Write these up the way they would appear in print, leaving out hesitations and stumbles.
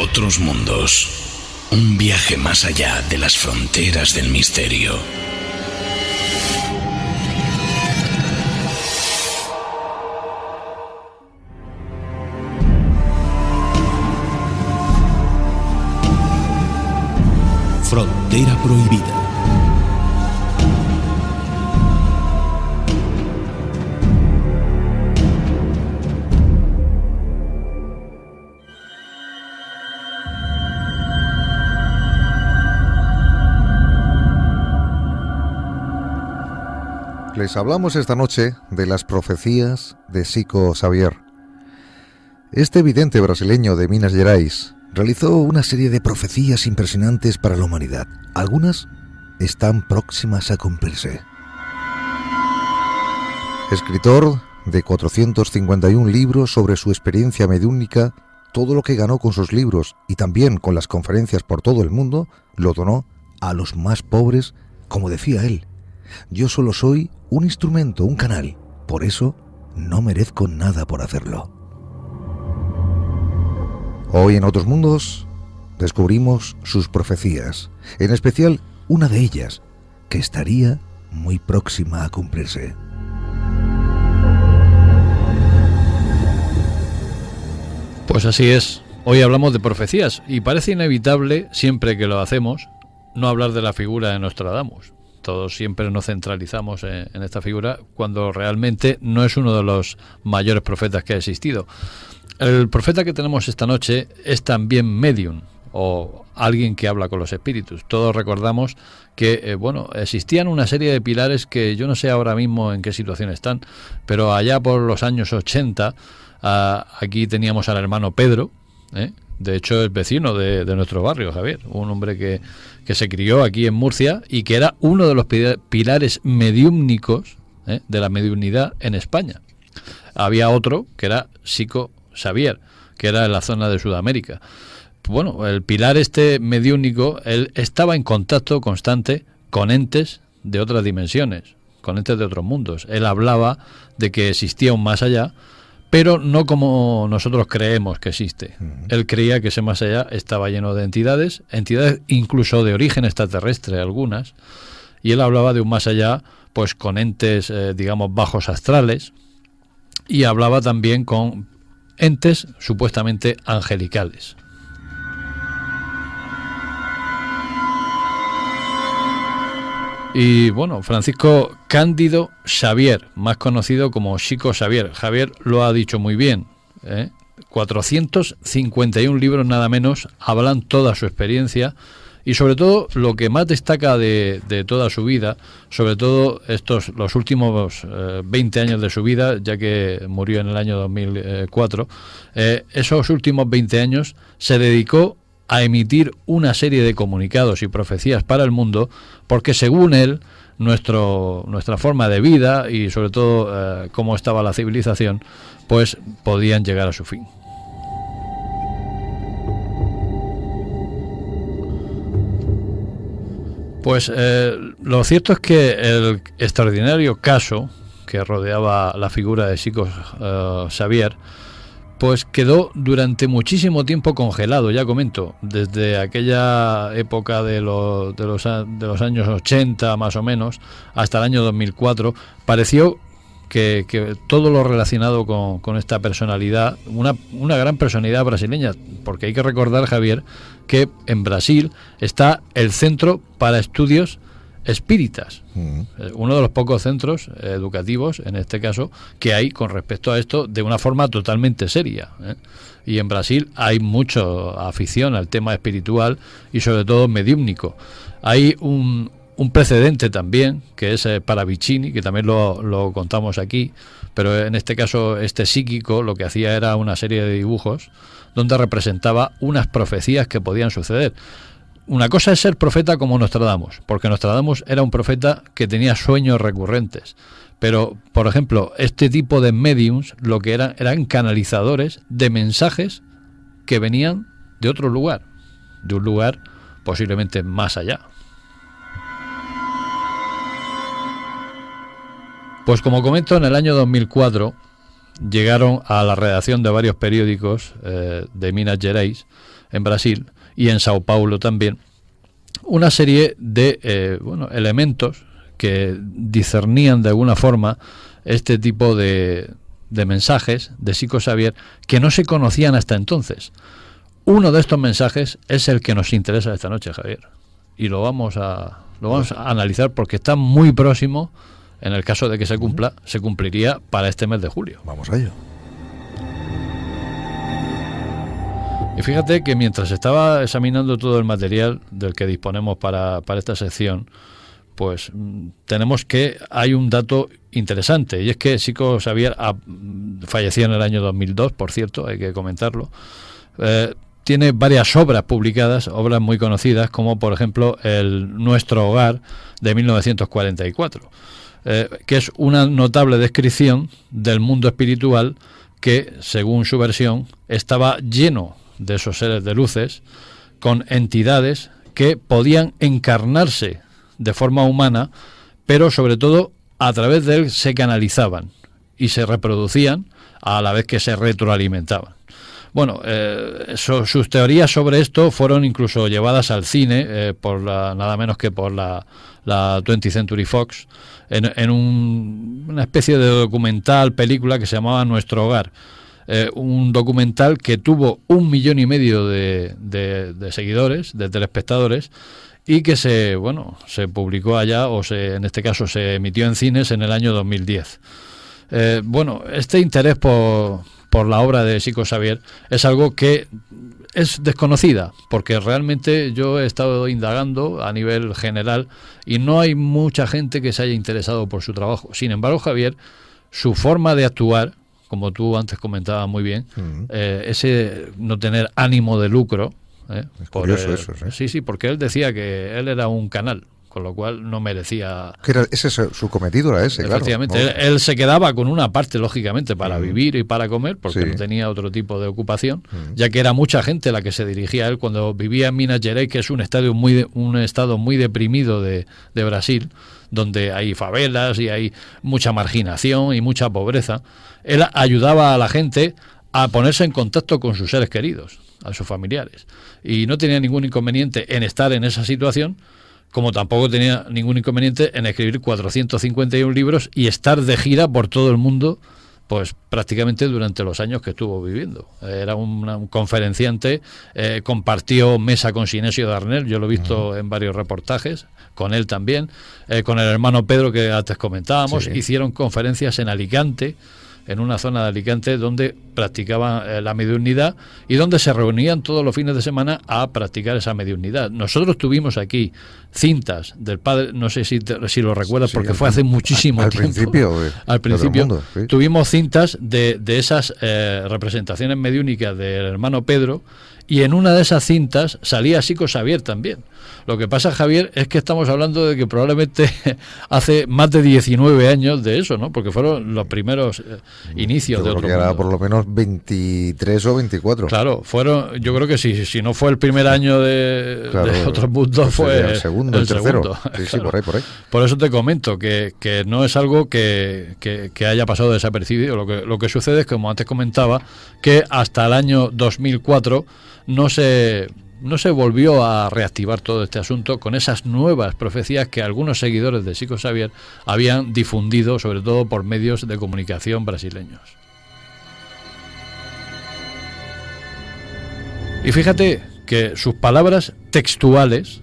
Otros mundos. Un viaje más allá de las fronteras del misterio. Frontera prohibida. Les hablamos esta noche de las profecías de Chico Xavier. Este vidente brasileño de Minas Gerais realizó una serie de profecías impresionantes para la humanidad. Algunas están próximas a cumplirse. Escritor de 451 libros sobre su experiencia mediúnica, todo lo que ganó con sus libros y también con las conferencias por todo el mundo, lo donó a los más pobres, como decía él. Yo solo soy un instrumento, un canal. Por eso no merezco nada por hacerlo. Hoy en Otros Mundos descubrimos sus profecías, en especial una de ellas, que estaría muy próxima a cumplirse. Pues así es. Hoy hablamos de profecías y parece inevitable, siempre que lo hacemos, no hablar de la figura de Nostradamus. Todos siempre nos centralizamos en esta figura cuando realmente no es uno de los mayores profetas que ha existido. El profeta que tenemos esta noche es también medium, o alguien que habla con los espíritus. Todos recordamos que existían una serie de pilares que yo no sé ahora mismo en qué situación están, pero allá por los años 80, aquí teníamos al hermano Pedro, de hecho es vecino de nuestro barrio, Javier, un hombre que se crió aquí en Murcia y que era uno de los pilares mediúmnicos de la mediunidad en España. Había otro que era Chico Xavier, que era en la zona de Sudamérica. Bueno, el pilar mediúnico, él estaba en contacto constante con entes de otras dimensiones, con entes de otros mundos. Él hablaba de que existía un más allá, pero no como nosotros creemos que existe. Él creía que ese más allá estaba lleno de entidades incluso de origen extraterrestre algunas, y él hablaba de un más allá pues con entes, bajos astrales, y hablaba también con entes supuestamente angelicales. Y bueno, Francisco Cándido Xavier, más conocido como Chico Xavier. Javier lo ha dicho muy bien, 451 libros nada menos, hablan toda su experiencia y sobre todo lo que más destaca de toda su vida, sobre todo los últimos 20 años de su vida, ya que murió en el año 2004, esos últimos 20 años se dedicó a emitir una serie de comunicados y profecías para el mundo, porque según él, nuestra forma de vida y sobre todo cómo estaba la civilización, pues podían llegar a su fin. Pues lo cierto es que el extraordinario caso que rodeaba la figura de Chico Xavier pues quedó durante muchísimo tiempo congelado, ya comento, desde aquella época de los años 80 más o menos hasta el año 2004, pareció que todo lo relacionado con esta personalidad, una gran personalidad brasileña, porque hay que recordar, Javier, que en Brasil está el Centro para Estudios Espíritas, uno de los pocos centros educativos, en este caso, que hay con respecto a esto de una forma totalmente seria, y en Brasil hay mucha afición al tema espiritual y sobre todo mediúmnico. Hay un precedente también, que es Paravicini, que también lo contamos aquí, pero en este caso este psíquico lo que hacía era una serie de dibujos donde representaba unas profecías que podían suceder. Una cosa es ser profeta como Nostradamus, porque Nostradamus era un profeta que tenía sueños recurrentes, pero, por ejemplo, este tipo de mediums lo que eran canalizadores de mensajes que venían de otro lugar, de un lugar posiblemente más allá. Pues como comento, en el año 2004 llegaron a la redacción de varios periódicos de Minas Gerais en Brasil, y en Sao Paulo también, una serie de elementos que discernían de alguna forma este tipo de mensajes de Chico Xavier que no se conocían hasta entonces. Uno de estos mensajes es el que nos interesa esta noche, Javier, y lo vamos a analizar porque está muy próximo. En el caso de que se cumpla, se cumpliría para este mes de julio. Vamos a ello. Y fíjate que mientras estaba examinando todo el material del que disponemos para esta sección, pues tenemos que hay un dato interesante, y es que Chico Xavier falleció en el año 2002, por cierto, hay que comentarlo. Tiene varias obras publicadas, obras muy conocidas, como por ejemplo Nuestro Hogar, de 1944, que es una notable descripción del mundo espiritual que, según su versión, estaba lleno de esos seres de luces, con entidades que podían encarnarse de forma humana, pero sobre todo a través de él se canalizaban y se reproducían a la vez que se retroalimentaban. Bueno, sus teorías sobre esto fueron incluso llevadas al cine nada menos que por la 20th Century Fox en una especie de documental, película que se llamaba Nuestro Hogar. Un documental que tuvo 1,5 millones de seguidores, de telespectadores, y que se publicó allá, en este caso se emitió en cines en el año 2010. Este interés por la obra de Chico Xavier es algo que es desconocida, porque realmente yo he estado indagando a nivel general y no hay mucha gente que se haya interesado por su trabajo. Sin embargo, Javier, su forma de actuar, como tú antes comentabas muy bien, ese no tener ánimo de lucro. Es curioso eso, ¿sí? Sí, porque él decía que él era un canal, con lo cual no merecía... Ese es su cometido, era ese, efectivamente, claro. Él se quedaba con una parte, lógicamente, para vivir y para comer, porque no tenía otro tipo de ocupación, ya que era mucha gente la que se dirigía a él cuando vivía en Minas Gerais, que es un estado muy deprimido de Brasil, donde hay favelas y hay mucha marginación y mucha pobreza. Él ayudaba a la gente a ponerse en contacto con sus seres queridos, a sus familiares, y no tenía ningún inconveniente en estar en esa situación, como tampoco tenía ningún inconveniente en escribir 451 libros y estar de gira por todo el mundo, pues prácticamente durante los años que estuvo viviendo. Era un conferenciante, compartió mesa con Sinesio Darnell, yo lo he visto en varios reportajes, con él también, con el hermano Pedro que antes comentábamos, hicieron conferencias en Alicante, en una zona de Alicante donde practicaban la mediunidad y donde se reunían todos los fines de semana a practicar esa mediunidad. Nosotros tuvimos aquí cintas del padre, no sé si lo recuerdas, porque fue hace muchísimo tiempo. Al principio tuvimos cintas de esas representaciones mediúnicas del hermano Pedro, y en una de esas cintas salía Chico Xavier también. Lo que pasa, Javier, es que estamos hablando de que probablemente hace más de 19 años de eso, ¿no? Porque fueron los primeros inicios de otro mundo. Era por lo menos 23 o 24. Claro, yo creo que si no fue el primer año de Otro Mundo, pues fue el segundo, el tercero. Segundo. Sí, por ahí. Por eso te comento que no es algo que haya pasado desapercibido. Lo que sucede es, como antes comentaba, que hasta el año 2004 no se volvió a reactivar todo este asunto con esas nuevas profecías que algunos seguidores de Chico Xavier habían difundido, sobre todo por medios de comunicación brasileños. Y fíjate que sus palabras textuales,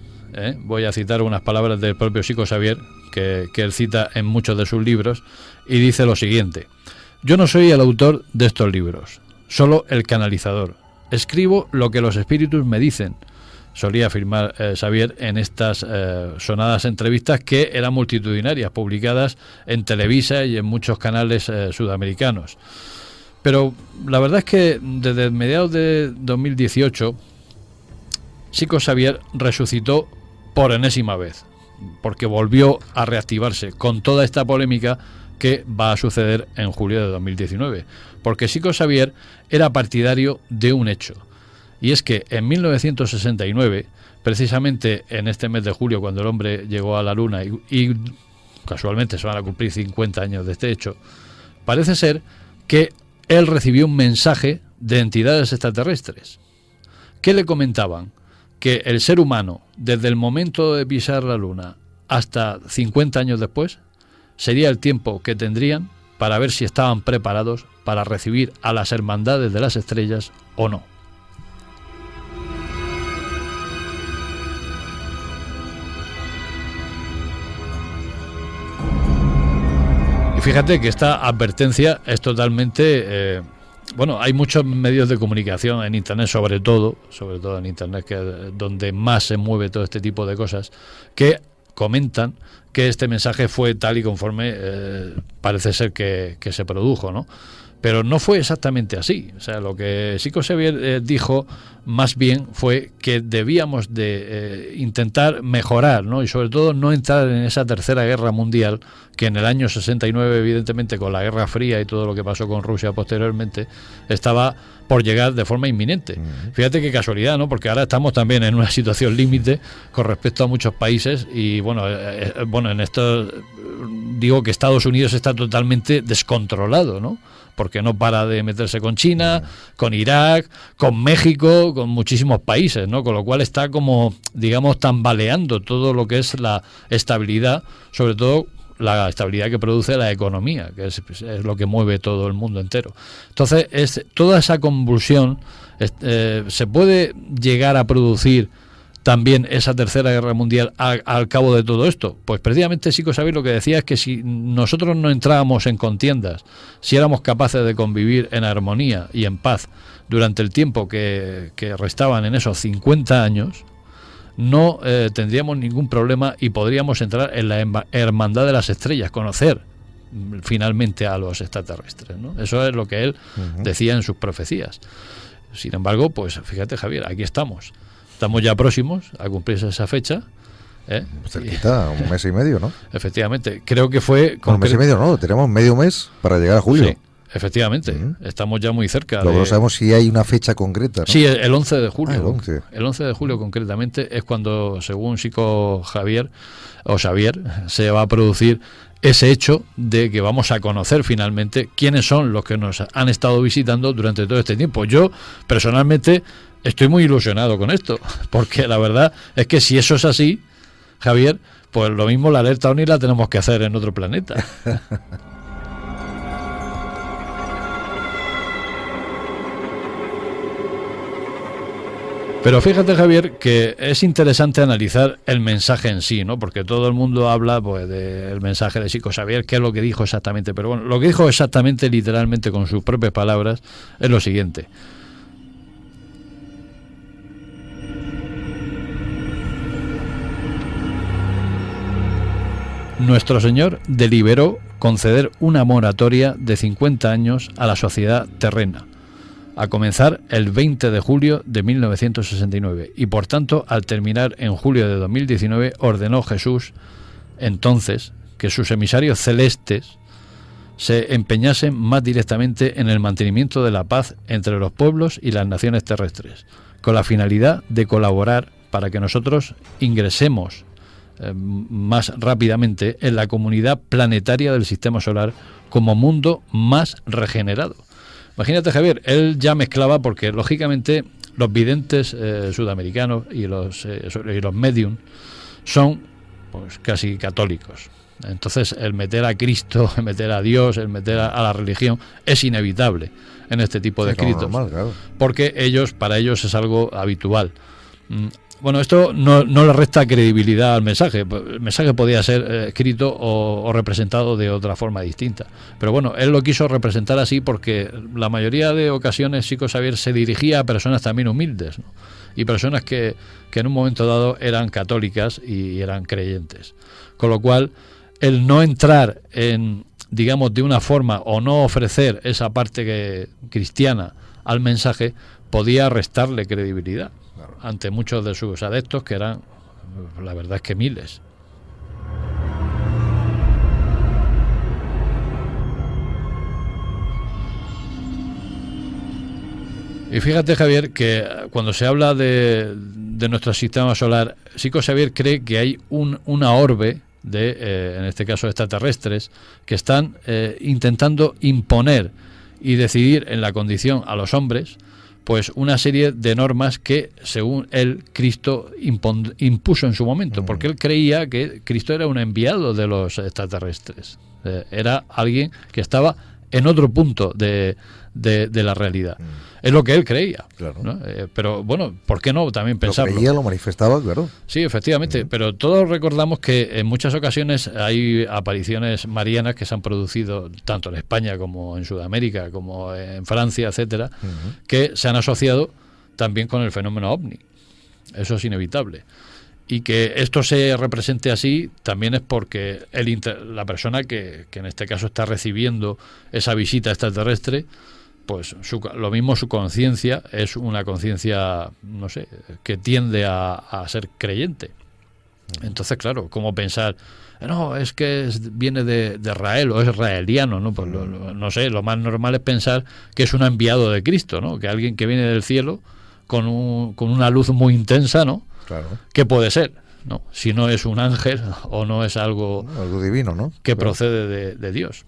voy a citar unas palabras del propio Chico Xavier, que él cita en muchos de sus libros, y dice lo siguiente: yo no soy el autor de estos libros, solo el canalizador. Escribo lo que los espíritus me dicen, solía afirmar Xavier en estas sonadas entrevistas que eran multitudinarias, publicadas en Televisa y en muchos canales sudamericanos. Pero la verdad es que desde mediados de 2018, Chico Xavier resucitó por enésima vez, porque volvió a reactivarse con toda esta polémica que va a suceder en julio de 2019, porque Chico Xavier era partidario de un hecho, y es que en 1969, precisamente en este mes de julio, cuando el hombre llegó a la Luna y casualmente se van a cumplir 50 años de este hecho, parece ser que él recibió un mensaje de entidades extraterrestres ¿Qué le comentaban? Que el ser humano, desde el momento de pisar la Luna hasta 50 años después, sería el tiempo que tendrían para ver si estaban preparados para recibir a las hermandades de las estrellas o no. Y fíjate que esta advertencia es totalmente... bueno, hay muchos medios de comunicación en Internet, sobre todo en Internet, que es donde más se mueve todo este tipo de cosas, que comentan que este mensaje fue tal y conforme parece ser que se produjo, ¿no? Pero no fue exactamente así. O sea, lo que Chico Xavier dijo más bien fue que debíamos de intentar mejorar, ¿no? Y sobre todo no entrar en esa tercera guerra mundial que en el año 69, evidentemente, con la Guerra Fría y todo lo que pasó con Rusia posteriormente, estaba por llegar de forma inminente. Fíjate qué casualidad, ¿no? Porque ahora estamos también en una situación límite con respecto a muchos países y bueno, en esto digo que Estados Unidos está totalmente descontrolado, ¿no? Porque no para de meterse con China, con Irak, con México, con muchísimos países, ¿no? Con lo cual está como, digamos, tambaleando todo lo que es la estabilidad, sobre todo la estabilidad que produce la economía, que es lo que mueve todo el mundo entero. Entonces, toda esa convulsión se puede llegar a producir también esa tercera guerra mundial al cabo de todo esto. Pues precisamente Chico Xavier lo que decía es que si nosotros no entrábamos en contiendas, si éramos capaces de convivir en armonía y en paz durante el tiempo que restaban en esos 50 años, no tendríamos ningún problema y podríamos entrar en la hermandad de las estrellas, conocer finalmente a los extraterrestres, ¿no? Eso es lo que él decía en sus profecías. Sin embargo, pues fíjate, Javier, aquí estamos ya próximos a cumplirse esa fecha. Cerquita, un mes y medio, ¿no? Efectivamente, creo que fue... Un mes y medio, no, tenemos medio mes para llegar a julio. Sí, efectivamente, estamos ya muy cerca. Luego no sabemos si hay una fecha concreta, ¿no? Sí, el 11 de julio. El 11. El 11 de julio concretamente es cuando, según Chico Xavier, se va a producir ese hecho de que vamos a conocer finalmente quiénes son los que nos han estado visitando durante todo este tiempo. Yo, personalmente, estoy muy ilusionado con esto, porque la verdad es que si eso es así, Javier, pues lo mismo la alerta OVNI la tenemos que hacer en otro planeta. Pero fíjate, Javier, que es interesante analizar el mensaje en sí, ¿no? Porque todo el mundo habla pues del mensaje de Chico Xavier, qué es lo que dijo exactamente. Pero bueno, lo que dijo exactamente, literalmente, con sus propias palabras, es lo siguiente. Nuestro Señor deliberó conceder una moratoria de 50 años a la sociedad terrena, a comenzar el 20 de julio de 1969, y por tanto, al terminar en julio de 2019, ordenó Jesús entonces que sus emisarios celestes se empeñasen más directamente en el mantenimiento de la paz entre los pueblos y las naciones terrestres, con la finalidad de colaborar para que nosotros ingresemos más rápidamente en la comunidad planetaria del sistema solar como mundo más regenerado. Imagínate, Javier, él ya mezclaba, porque lógicamente los videntes sudamericanos y los medium son pues casi católicos. Entonces el meter a Cristo, el meter a Dios, el meter a la religión es inevitable en este tipo de escritos, normal, claro. Porque para ellos es algo habitual. Bueno, esto no le resta credibilidad al mensaje. El mensaje podía ser escrito o representado de otra forma distinta. Pero bueno, él lo quiso representar así porque la mayoría de ocasiones Chico Xavier se dirigía a personas también humildes, ¿no? Y personas que en un momento dado eran católicas y eran creyentes. Con lo cual, el no entrar en, digamos, de una forma o no ofrecer esa parte cristiana al mensaje podía restarle credibilidad ante muchos de sus adeptos, que eran, la verdad es que miles. Y fíjate, Javier, que cuando se habla de nuestro sistema solar, Chico Xavier cree que hay una orbe de, en este caso extraterrestres, que están intentando imponer y decidir en la condición a los hombres pues una serie de normas que, según él, Cristo impuso en su momento, porque él creía que Cristo era un enviado de los extraterrestres. Era alguien que estaba en otro punto de la realidad. Es lo que él creía. Claro. ¿No? Pero bueno, ¿por qué no también pensarlo? Lo creía, lo manifestaba, claro. Sí, efectivamente, pero todos recordamos que en muchas ocasiones hay apariciones marianas que se han producido tanto en España como en Sudamérica, como en Francia, etcétera, que se han asociado también con el fenómeno ovni. Eso es inevitable. Y que esto se represente así también es porque la persona que en este caso está recibiendo esa visita extraterrestre, pues lo mismo su conciencia es una conciencia, no sé, que tiende a ser creyente. Entonces, claro, ¿cómo pensar? No, es que viene de Israel o es israeliano, ¿no? Pues no sé, lo más normal es pensar que es un enviado de Cristo, ¿no? Que alguien que viene del cielo con una luz muy intensa, ¿no? Claro. ¿Qué puede ser? No, si no es un ángel o no es algo divino, ¿no? Que procede de Dios.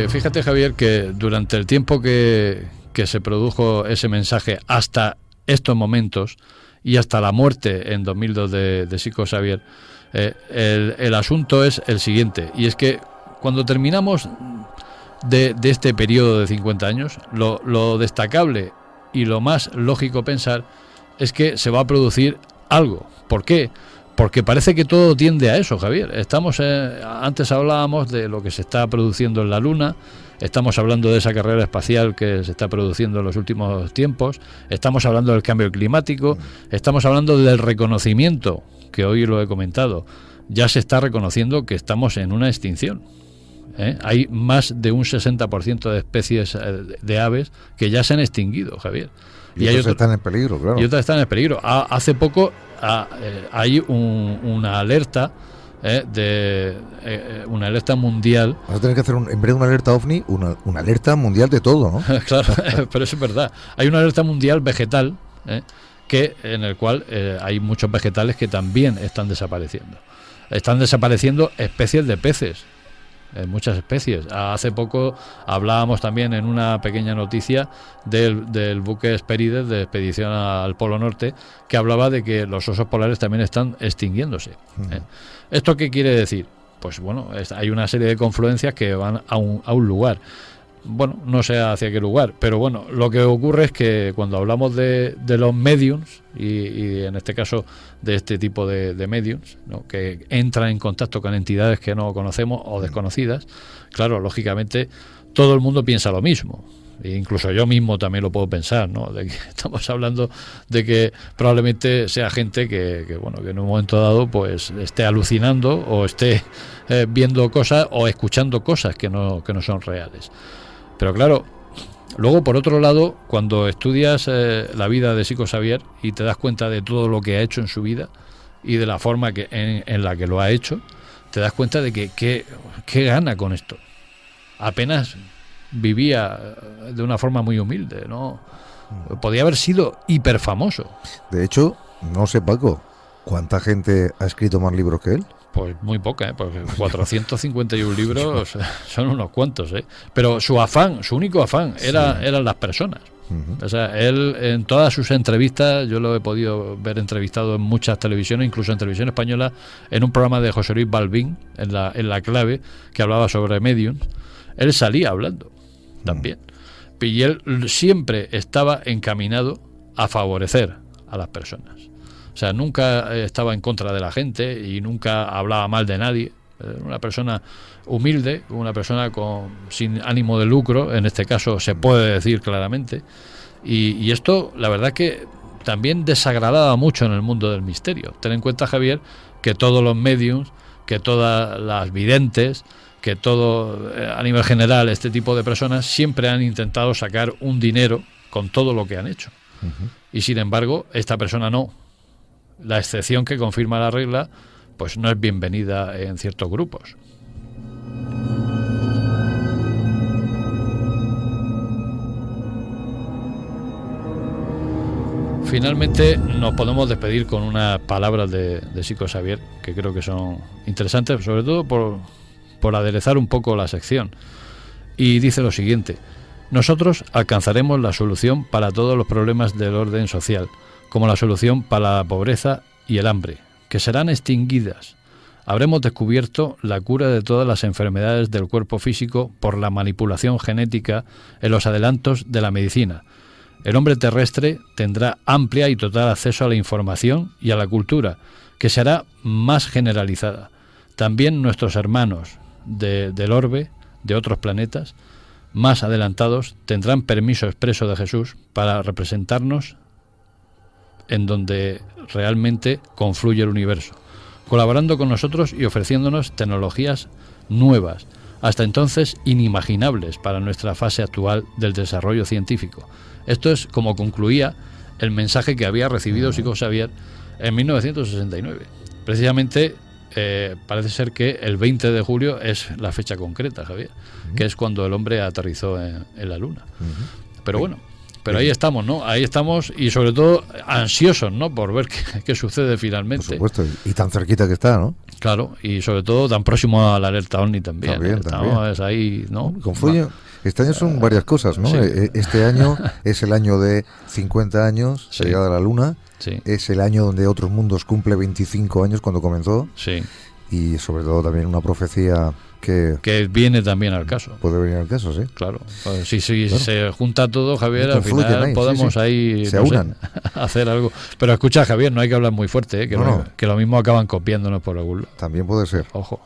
Fíjate, Javier, que durante el tiempo que se produjo ese mensaje hasta estos momentos y hasta la muerte en 2002 de Chico Xavier, el asunto es el siguiente, y es que cuando terminamos de este periodo de 50 años, lo destacable y lo más lógico pensar es que se va a producir algo. ¿Por qué? Porque parece que todo tiende a eso, Javier. Antes hablábamos de lo que se está produciendo en la Luna, estamos hablando de esa carrera espacial que se está produciendo en los últimos tiempos, estamos hablando del cambio climático, estamos hablando del reconocimiento, que hoy lo he comentado, ya se está reconociendo que estamos en una extinción. Hay más de un 60% de especies de aves que ya se han extinguido, Javier. Y otras están en peligro, claro. Y otras están en peligro. Hace poco hay una alerta una alerta mundial. Vas a tener que hacer, en vez de una alerta OVNI, una alerta mundial de todo, ¿no? Claro, pero eso es verdad. Hay una alerta mundial vegetal, en el cual hay muchos vegetales que también están desapareciendo. Están desapareciendo especies de peces. Muchas especies. Hace poco hablábamos también en una pequeña noticia del buque Hesperides de expedición al Polo Norte, que hablaba de que los osos polares también están extinguiéndose. ¿Esto qué quiere decir? Pues bueno, hay una serie de confluencias que van a un lugar. Bueno, no sé hacia qué lugar, pero bueno, lo que ocurre es que cuando hablamos de los mediums, y en este caso de este tipo de mediums, ¿no?, que entran en contacto con entidades que no conocemos o desconocidas, claro, lógicamente todo el mundo piensa lo mismo. E incluso yo mismo también lo puedo pensar, ¿no? De que estamos hablando de que probablemente sea gente que en un momento dado pues esté alucinando o esté viendo cosas o escuchando cosas que no son reales. Pero claro, luego por otro lado, cuando estudias la vida de Chico Xavier y te das cuenta de todo lo que ha hecho en su vida y de la forma en la que lo ha hecho, te das cuenta de que qué gana con esto. Apenas vivía de una forma muy humilde, ¿no? Podía haber sido hiperfamoso. De hecho, no sé, Paco, ¿cuánta gente ha escrito más libros que él? Pues muy poca, porque 451 libros son unos cuantos, Pero su único afán eran las personas. O sea, él en todas sus entrevistas, yo lo he podido ver entrevistado en muchas televisiones, incluso en televisión española, en un programa de José Luis Balbín, en la Clave, que hablaba sobre mediums, él salía hablando también. Y él siempre estaba encaminado a favorecer a las personas. O sea, nunca estaba en contra de la gente y nunca hablaba mal de nadie. Una persona humilde, una persona sin ánimo de lucro, en este caso se puede decir claramente. Y esto, la verdad que también desagradaba mucho en el mundo del misterio. Ten en cuenta, Javier, que todos los mediums, que todas las videntes, que todo, a nivel general, este tipo de personas siempre han intentado sacar un dinero con todo lo que han hecho. Y sin embargo, esta persona no. La excepción que confirma la regla, pues no es bienvenida en ciertos grupos. finalmente nos podemos despedir con unas palabras de Sico Xavier que creo que son interesantes, sobre todo por aderezar un poco la sección. Y dice lo siguiente: nosotros alcanzaremos la solución para todos los problemas del orden social, como la solución para la pobreza y el hambre, que serán extinguidas. Habremos descubierto la cura de todas las enfermedades del cuerpo físico por la manipulación genética en los adelantos de la medicina. El hombre terrestre tendrá amplia y total acceso a la información y a la cultura, que será más generalizada. También nuestros hermanos del orbe, de otros planetas, más adelantados, tendrán permiso expreso de Jesús para representarnos en donde realmente confluye el universo, colaborando con nosotros y ofreciéndonos tecnologías nuevas, hasta entonces inimaginables para nuestra fase actual del desarrollo científico. Esto es como concluía el mensaje que había recibido Sico Xavier en 1969. Precisamente parece ser que el 20 de julio es la fecha concreta, Javier, que es cuando el hombre aterrizó en la Luna. Pero bueno, pero ahí estamos, ¿no? Ahí estamos, y sobre todo ansiosos, ¿no? Por ver qué sucede finalmente. Por supuesto, y tan cerquita que está, ¿no? Claro, y sobre todo tan próximo a la alerta OVNI también. Estamos ahí, ¿no? Confluye. Este año son varias cosas, ¿no? Sí. Este año es el año de 50 años, Sí. llegada a la Luna. Sí. Es el año donde Otros Mundos cumple 25 años cuando comenzó. Sí. Y sobre todo también una profecía que viene también al caso. puede venir al caso, ¿sí? Claro. Pues si Claro. se junta todo, Javier, al Confluyen final ahí, podemos sí. ahí Se no sé, aunan. hacer algo. Pero escucha, Javier, no hay que hablar muy fuerte, que, No. que lo mismo acaban copiándonos por algún lado. También puede ser. Ojo.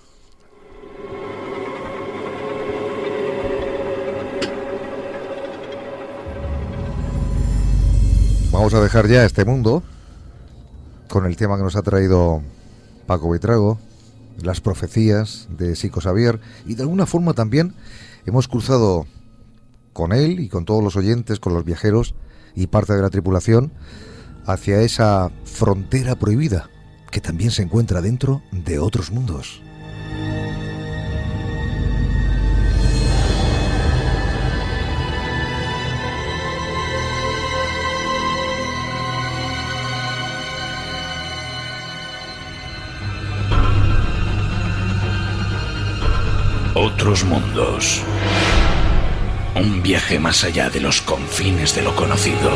Vamos a dejar ya este mundo con el tema que nos ha traído Paco Buitrago, las profecías de Sico Xavier, y de alguna forma también hemos cruzado con él y con todos los oyentes, con los viajeros y parte de la tripulación hacia esa frontera prohibida que también se encuentra dentro de Otros Mundos. Otros mundos. Un viaje más allá de los confines de lo conocido.